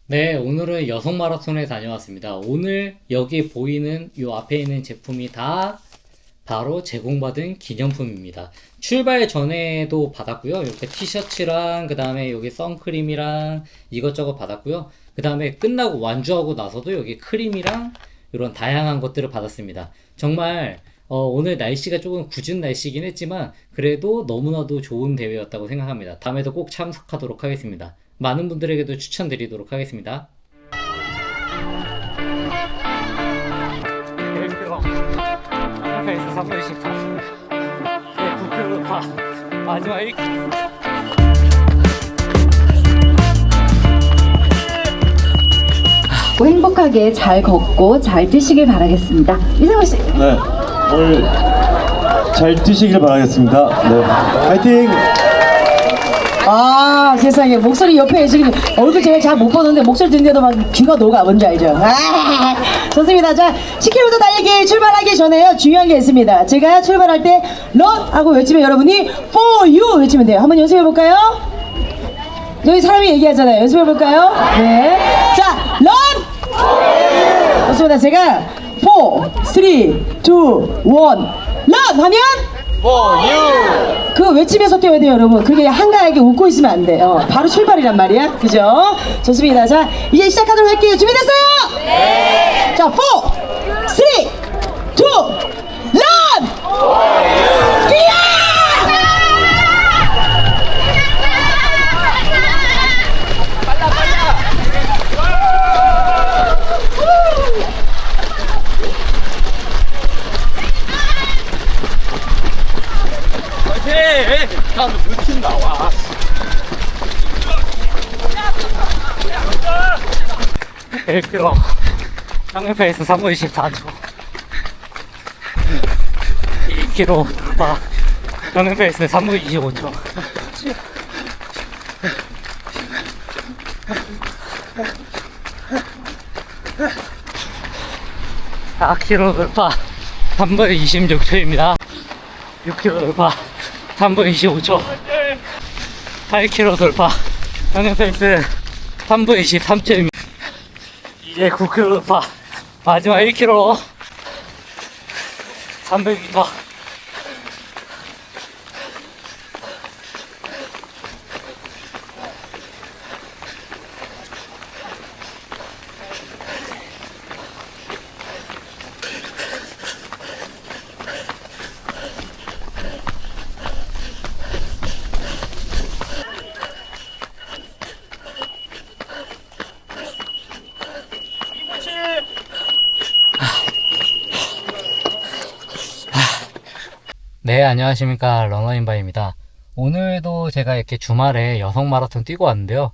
네, 오늘은 여성 마라톤에 다녀왔습니다. 오늘 여기 보이는 요 앞에 있는 제품이 다 바로 제공받은 기념품입니다. 출발 전에도 받았고요. 이렇게 티셔츠랑 그 다음에 여기 선크림이랑 이것저것 받았고요. 그 다음에 끝나고 완주하고 나서도 여기 크림이랑 이런 다양한 것들을 받았습니다. 정말 오늘 날씨가 조금 궂은 날씨긴 했지만 그래도 너무나도 좋은 대회였다고 생각합니다. 다음에도 꼭 참석하도록 하겠습니다. 많은 분들에게도 추천드리도록 하겠습니다. 페이스 3분 14. 마지막 1. 행복하게 잘 걷고 잘 뛰시길 바라겠습니다. 이상호 씨. 네, 오늘 잘 뛰시길 바라겠습니다. 네, 파이팅! 아, 세상에 목소리 옆에 지금 얼굴 제가 잘 못 보는데 목소리 듣는데도 막 귀가 녹아. 뭔지 알죠? 좋습니다. 자, 10km 달리기 출발하기 전에요, 중요한 게 있습니다. 제가 출발할 때 run 하고 외치면 여러분이 for you 외치면 돼요. 한번 연습해 볼까요? 여기 사람이 얘기하잖아요. 연습해 볼까요? 네. 자, run! 좋습니다. 제가 4, 3, 2, 1 run 하면 그거 외치면서 뛰어야 돼요, 여러분. 그게 한가하게 웃고 있으면 안 돼요. 바로 출발이란 말이야. 그죠? 좋습니다. 자, 이제 시작하도록 할게요. 준비됐어요? 네. 자, 4, 3, 2, run! 뛰어! 다음 루틴 나와. 일킬로 평균 페이스 3분 24초. 2km 평균 페이스 3분 25초. 4km 돌파 3분 26초입니다. 6km 돌파 3분 25초. 8km 돌파 평균 페이스 3분 23초입니다. 이제 9km 돌파 마지막 1km 300m. 네, 안녕하십니까. 러너인바입니다. 오늘도 제가 이렇게 주말에 여성 마라톤 뛰고 왔는데요.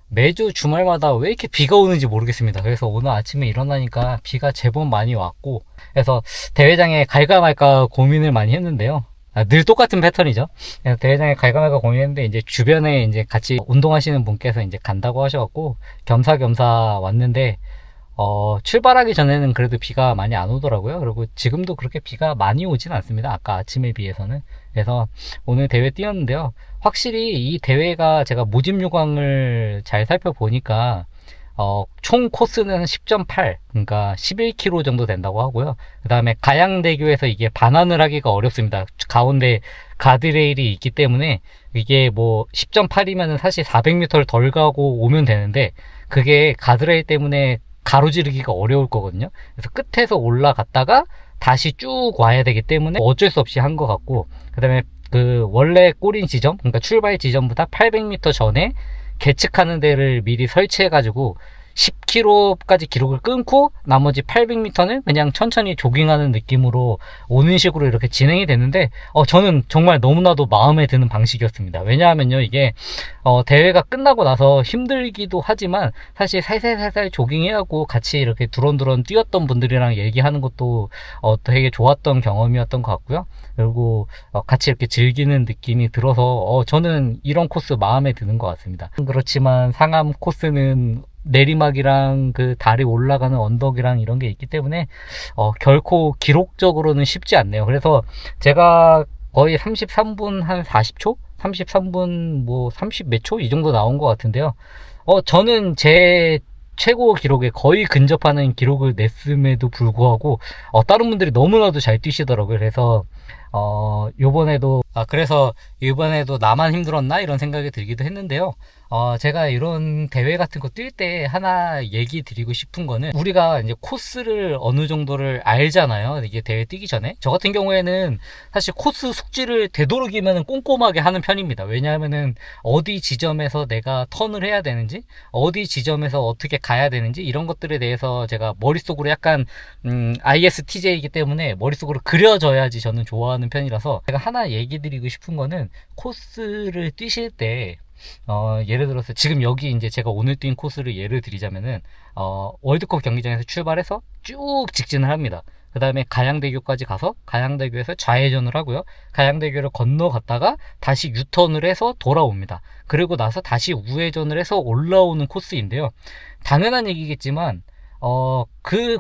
매주 주말마다 왜 이렇게 비가 오는지 모르겠습니다. 그래서 오늘 아침에 일어나니까 비가 제법 많이 왔고, 그래서 대회장에 갈까 말까 고민을 많이 했는데요. 늘 똑같은 패턴이죠. 그래서 대회장에 갈까 말까 고민했는데, 이제 주변에 이제 같이 운동하시는 분께서 이제 간다고 하셔갖고, 겸사겸사 왔는데, 출발하기 전에는 그래도 비가 많이 안 오더라고요. 그리고 지금도 그렇게 비가 많이 오진 않습니다. 아까 아침에 비해서는. 그래서 오늘 대회 뛰었는데요. 확실히 이 대회가 제가 모집 요강을 잘 살펴보니까, 총 코스는 10.8, 그러니까 11km 정도 된다고 하고요. 그 다음에 가양대교에서 이게 반환을 하기가 어렵습니다. 가운데 가드레일이 있기 때문에 이게 뭐 10.8이면은 사실 400m를 덜 가고 오면 되는데, 그게 가드레일 때문에 가로지르기가 어려울 거거든요. 그래서 끝에서 올라갔다가 다시 쭉 와야 되기 때문에 어쩔 수 없이 한 것 같고, 그 다음에 그 원래 꼬린 지점, 그러니까 출발 지점보다 800m 전에 계측하는 데를 미리 설치해가지고 10km까지 기록을 끊고 나머지 800m는 그냥 천천히 조깅하는 느낌으로 오는 식으로 이렇게 진행이 됐는데, 저는 정말 너무나도 마음에 드는 방식이었습니다. 왜냐하면요, 이게 대회가 끝나고 나서 힘들기도 하지만 사실 살살살살 조깅해하고 같이 이렇게 두런두런 뛰었던 분들이랑 얘기하는 것도 되게 좋았던 경험이었던 것 같고요. 그리고 같이 이렇게 즐기는 느낌이 들어서 저는 이런 코스 마음에 드는 것 같습니다. 그렇지만 상암 코스는 내리막이랑 그 다리 올라가는 언덕이랑 이런 게 있기 때문에 결코 기록적으로는 쉽지 않네요. 그래서 제가 거의 33분 한 40초? 33분 뭐 30 몇 초? 이 정도 나온 것 같은데요. 저는 제 최고 기록에 거의 근접하는 기록을 냈음에도 불구하고 다른 분들이 너무나도 잘 뛰시더라고요. 그래서 그래서 이번에도 나만 힘들었나 이런 생각이 들기도 했는데요. 제가 이런 대회 같은 거 뛸 때 하나 얘기 드리고 싶은 거는, 우리가 이제 코스를 어느 정도를 알잖아요. 이게 대회 뛰기 전에. 저 같은 경우에는 사실 코스 숙지를 되도록이면 꼼꼼하게 하는 편입니다. 왜냐하면은 어디 지점에서 내가 턴을 해야 되는지, 어디 지점에서 어떻게 가야 되는지, 이런 것들에 대해서 제가 머릿속으로 약간 ISTJ이기 때문에 머릿속으로 그려져야지 저는 좋아하는 편이라서, 제가 하나 얘기 드리고 싶은 거는, 코스를 뛰실 때 예를 들어서 지금 여기 이제 제가 오늘 뛴 코스를 예를 드리자면은, 월드컵 경기장에서 출발해서 쭉 직진을 합니다. 그 다음에 가양대교까지 가서 가양대교에서 좌회전을 하고요. 가양대교를 건너갔다가 다시 유턴을 해서 돌아옵니다. 그리고 나서 다시 우회전을 해서 올라오는 코스인데요. 당연한 얘기겠지만, 그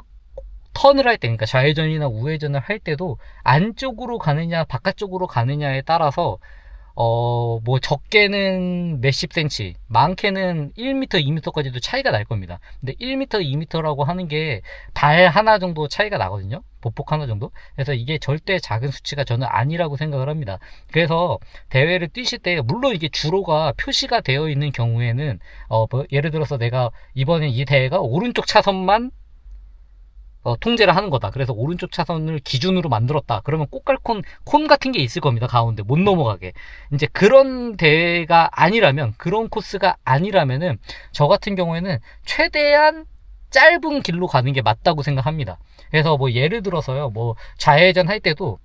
턴을 할 때, 그러니까 좌회전이나 우회전을 할 때도 안쪽으로 가느냐 바깥쪽으로 가느냐에 따라서 뭐 적게는 몇십 센치, 많게는 1m, 2m까지도 차이가 날 겁니다. 근데 1m, 2m라고 하는 게 발 하나 정도 차이가 나거든요. 보폭 하나 정도. 그래서 이게 절대 작은 수치가 저는 아니라고 생각을 합니다. 그래서 대회를 뛰실 때, 물론 이게 주로가 표시가 되어 있는 경우에는 뭐 예를 들어서 내가 이번에 이 대회가 오른쪽 차선만 통제를 하는 거다. 그래서 오른쪽 차선을 기준으로 만들었다. 그러면 꽃갈콘 콘 같은 게 있을 겁니다. 가운데 못 넘어가게. 이제 그런 대회가 아니라면, 그런 코스가 아니라면은, 저 같은 경우에는 최대한 짧은 길로 가는 게 맞다고 생각합니다. 그래서 뭐 예를 들어서요, 뭐 좌회전 할 때도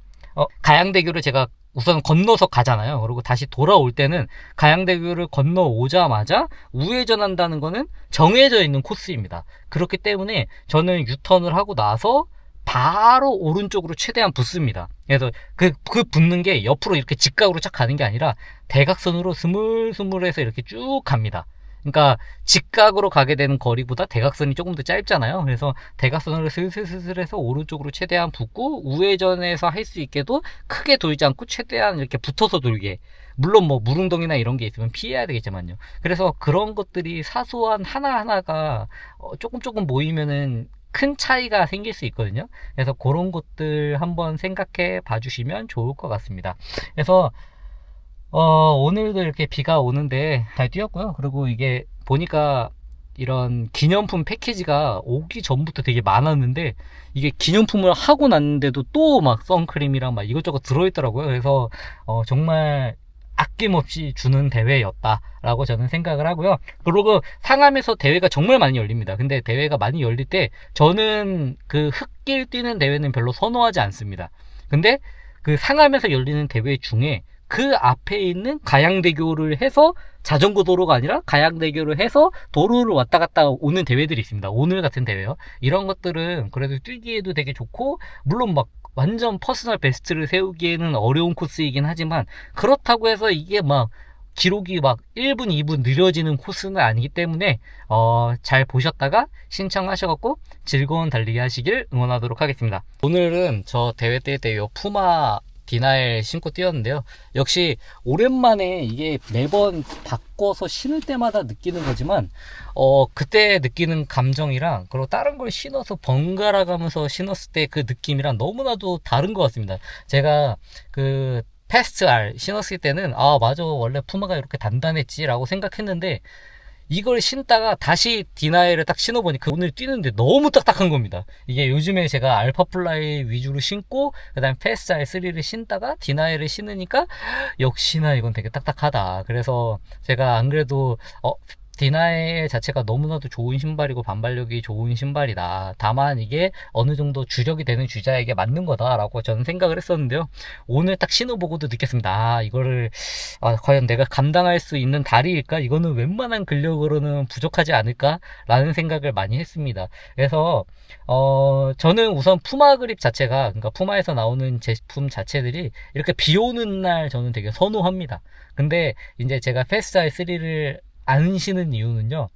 가양대교를 제가 우선 건너서 가잖아요. 그리고 다시 돌아올 때는 가양대교를 건너오자마자 우회전한다는 거는 정해져 있는 코스입니다. 그렇기 때문에 저는 유턴을 하고 나서 바로 오른쪽으로 최대한 붙습니다. 그래서 그 붙는 게 옆으로 이렇게 직각으로 쫙 가는 게 아니라 대각선으로 스물스물해서 이렇게 쭉 갑니다. 그러니까 직각으로 가게 되는 거리보다 대각선이 조금 더 짧잖아요. 그래서 대각선으로 슬슬슬슬 해서 오른쪽으로 최대한 붙고, 우회전해서 할 수 있게도 크게 돌지 않고 최대한 이렇게 붙어서 돌게. 물론 뭐 물웅덩이나 이런 게 있으면 피해야 되겠지만요. 그래서 그런 것들이 사소한 하나하나가 조금 모이면은 큰 차이가 생길 수 있거든요. 그래서 그런 것들 한번 생각해 봐주시면 좋을 것 같습니다. 그래서 오늘도 이렇게 비가 오는데 잘 뛰었고요. 그리고 이게 보니까 이런 기념품 패키지가 오기 전부터 되게 많았는데, 이게 기념품을 하고 났는데도 또 막 선크림이랑 막 이것저것 들어있더라고요. 그래서 정말 아낌없이 주는 대회였다라고 저는 생각을 하고요. 그리고 상암에서 대회가 정말 많이 열립니다. 근데 대회가 많이 열릴 때 저는 그 흙길 뛰는 대회는 별로 선호하지 않습니다. 근데 그 상암에서 열리는 대회 중에 그 앞에 있는 가양대교를 해서 자전거 도로가 아니라 가양대교를 해서 도로를 왔다 갔다 오는 대회들이 있습니다. 오늘 같은 대회요. 이런 것들은 그래도 뛰기에도 되게 좋고, 물론 막 완전 퍼스널 베스트를 세우기에는 어려운 코스이긴 하지만, 그렇다고 해서 이게 막 기록이 막 1분, 2분 느려지는 코스는 아니기 때문에 잘 보셨다가 신청하셔갖고 즐거운 달리기 하시길 응원하도록 하겠습니다. 오늘은 저 대회 뛸 때 요 푸마 디나일 신고 뛰었는데요. 역시 오랜만에, 이게 매번 바꿔서 신을 때마다 느끼는 거지만 그때 느끼는 감정이랑, 그리고 다른 걸 신어서 번갈아 가면서 신었을 때 그 느낌이랑 너무나도 다른 것 같습니다. 제가 그 패스트 R 신었을 때는 맞아, 원래 푸마가 이렇게 단단했지 라고 생각했는데, 이걸 신다가 다시 디나이를 딱 신어보니까 오늘 뛰는데 너무 딱딱한 겁니다. 이게 요즘에 제가 알파플라이 위주로 신고 그 다음에 패스트 R3를 신다가 디나이를 신으니까 역시나 이건 되게 딱딱하다. 그래서 제가 안 그래도 디나이 자체가 너무나도 좋은 신발이고 반발력이 좋은 신발이다. 다만 이게 어느 정도 주력이 되는 주자에게 맞는 거다라고 저는 생각을 했었는데요. 오늘 딱 신어보고도 느꼈습니다. 이거를 과연 내가 감당할 수 있는 다리일까? 이거는 웬만한 근력으로는 부족하지 않을까? 라는 생각을 많이 했습니다. 그래서 저는 우선 푸마 그립 자체가, 그러니까 푸마에서 나오는 제품 자체들이 이렇게 비 오는 날 저는 되게 선호합니다. 근데 이제 제가 패스트 R3를 안 신은 이유는요,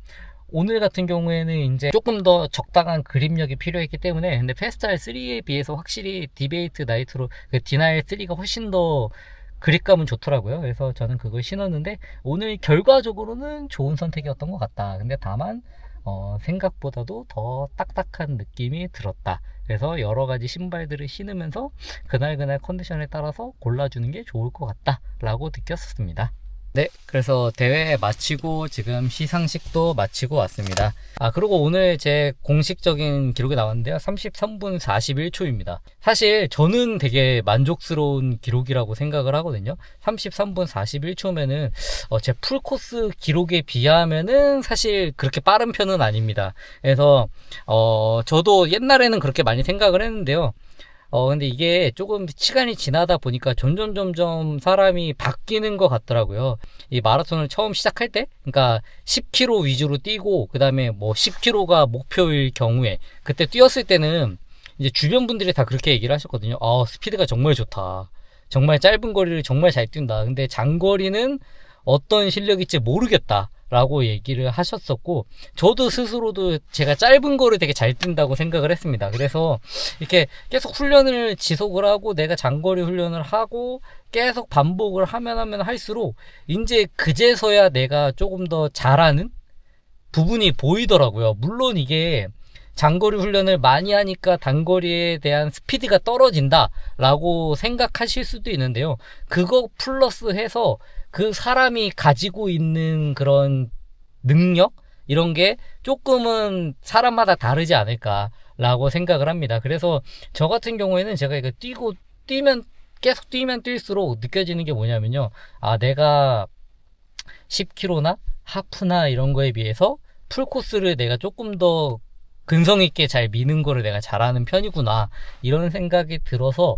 오늘 같은 경우에는 이제 조금 더 적당한 그립력이 필요했기 때문에. 근데 패스트 R3에 비해서 확실히 디베이트 나이트로 그 디나일 3가 훨씬 더 그립감은 좋더라고요. 그래서 저는 그걸 신었는데 오늘 결과적으로는 좋은 선택이었던 것 같다. 근데 다만 생각보다도 더 딱딱한 느낌이 들었다. 그래서 여러 가지 신발들을 신으면서 그날 컨디션에 따라서 골라주는 게 좋을 것 같다 라고 느꼈었습니다. 네, 그래서 대회 마치고 지금 시상식도 마치고 왔습니다. 그리고 오늘 제 공식적인 기록이 나왔는데요. 33분 41초입니다. 사실 저는 되게 만족스러운 기록이라고 생각을 하거든요. 33분 41초면은 제 풀코스 기록에 비하면은 사실 그렇게 빠른 편은 아닙니다. 그래서 저도 옛날에는 그렇게 많이 생각을 했는데요. 근데 이게 조금 시간이 지나다 보니까 점점 사람이 바뀌는 것 같더라고요. 이 마라톤을 처음 시작할 때, 그러니까 10km 위주로 뛰고, 그 다음에 뭐 10km가 목표일 경우에, 그때 뛰었을 때는 이제 주변 분들이 다 그렇게 얘기를 하셨거든요. 스피드가 정말 좋다. 정말 짧은 거리를 정말 잘 뛴다. 근데 장거리는 어떤 실력일지 모르겠다. 라고 얘기를 하셨었고, 저도 스스로도 제가 짧은 거를 되게 잘 뛴다고 생각을 했습니다. 그래서 이렇게 계속 훈련을 지속을 하고 내가 장거리 훈련을 하고 계속 반복을 하면 할수록 이제 그제서야 내가 조금 더 잘하는 부분이 보이더라고요. 물론 이게 장거리 훈련을 많이 하니까 단거리에 대한 스피드가 떨어진다 라고 생각하실 수도 있는데요. 그거 플러스 해서 그 사람이 가지고 있는 그런 능력? 이런 게 조금은 사람마다 다르지 않을까라고 생각을 합니다. 그래서 저 같은 경우에는 제가 이거 계속 뛰면 뛸수록 느껴지는 게 뭐냐면요. 내가 10km나 하프나 이런 거에 비해서 풀코스를 내가 조금 더 근성 있게 잘 미는 거를 내가 잘하는 편이구나. 이런 생각이 들어서,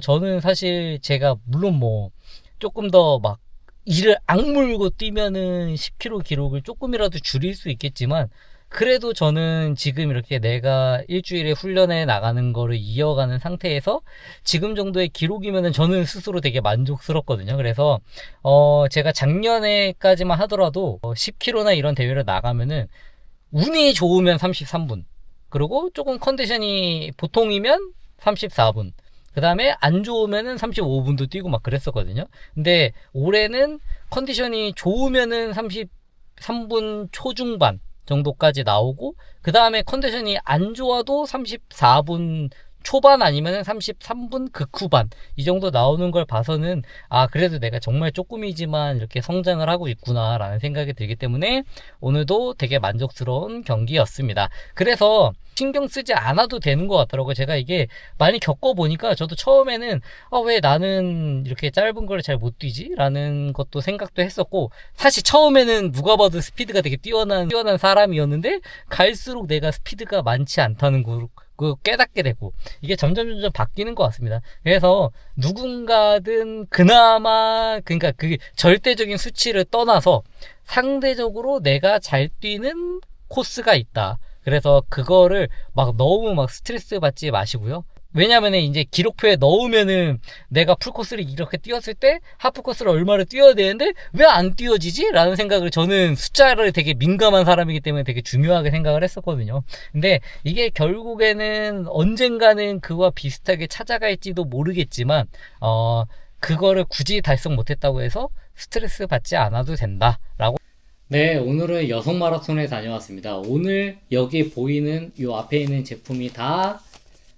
저는 사실 제가 물론 뭐 조금 더 막 이를 악물고 뛰면은 10km 기록을 조금이라도 줄일 수 있겠지만, 그래도 저는 지금 이렇게 내가 일주일에 훈련에 나가는 거를 이어가는 상태에서 지금 정도의 기록이면은 저는 스스로 되게 만족스럽거든요. 그래서 제가 작년에까지만 하더라도 10km나 이런 대회를 나가면은 운이 좋으면 33분, 그리고 조금 컨디션이 보통이면 34분, 그 다음에 안 좋으면은 35분도 뛰고 막 그랬었거든요. 근데 올해는 컨디션이 좋으면은 33분 초중반 정도까지 나오고, 그 다음에 컨디션이 안 좋아도 34분 초반 아니면 33분 극후반 이 정도 나오는 걸 봐서는 그래도 내가 정말 조금이지만 이렇게 성장을 하고 있구나 라는 생각이 들기 때문에 오늘도 되게 만족스러운 경기였습니다. 그래서 신경 쓰지 않아도 되는 것 같더라고요. 제가 이게 많이 겪어보니까 저도 처음에는 왜 나는 이렇게 짧은 걸 잘 못 뛰지? 라는 것도 생각도 했었고, 사실 처음에는 누가 봐도 스피드가 되게 뛰어난 사람이었는데 갈수록 내가 스피드가 많지 않다는 걸 깨닫게 되고, 이게 점점 바뀌는 것 같습니다. 그래서 누군가든 그나마, 그러니까 그 절대적인 수치를 떠나서 상대적으로 내가 잘 뛰는 코스가 있다. 그래서 그거를 너무 스트레스 받지 마시고요. 왜냐면은 이제 기록표에 넣으면은 내가 풀코스를 이렇게 뛰었을 때 하프코스를 얼마를 뛰어야 되는데 왜 안 뛰어지지? 라는 생각을, 저는 숫자를 되게 민감한 사람이기 때문에 되게 중요하게 생각을 했었거든요. 근데 이게 결국에는 언젠가는 그와 비슷하게 찾아갈지도 모르겠지만, 그거를 굳이 달성 못했다고 해서 스트레스 받지 않아도 된다라고. 네, 오늘은 여성 마라톤에 다녀왔습니다. 오늘 여기 보이는 이 앞에 있는 제품이 다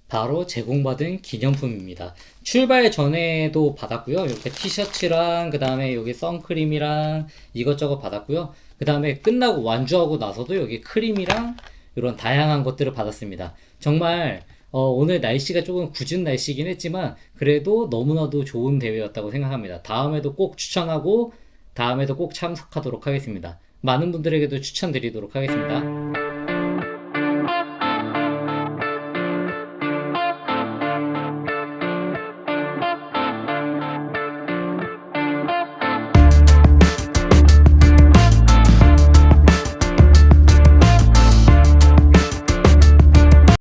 바로 제공받은 기념품입니다. 출발 전에도 받았고요. 이렇게 티셔츠랑 그 다음에 여기 선크림이랑 이것저것 받았고요. 그 다음에 끝나고 완주하고 나서도 여기 크림이랑 이런 다양한 것들을 받았습니다. 정말 오늘 날씨가 조금 궂은 날씨긴 했지만 그래도 너무나도 좋은 대회였다고 생각합니다. 다음에도 꼭 추천하고 다음에도 꼭 참석하도록 하겠습니다. 많은 분들에게도 추천드리도록 하겠습니다.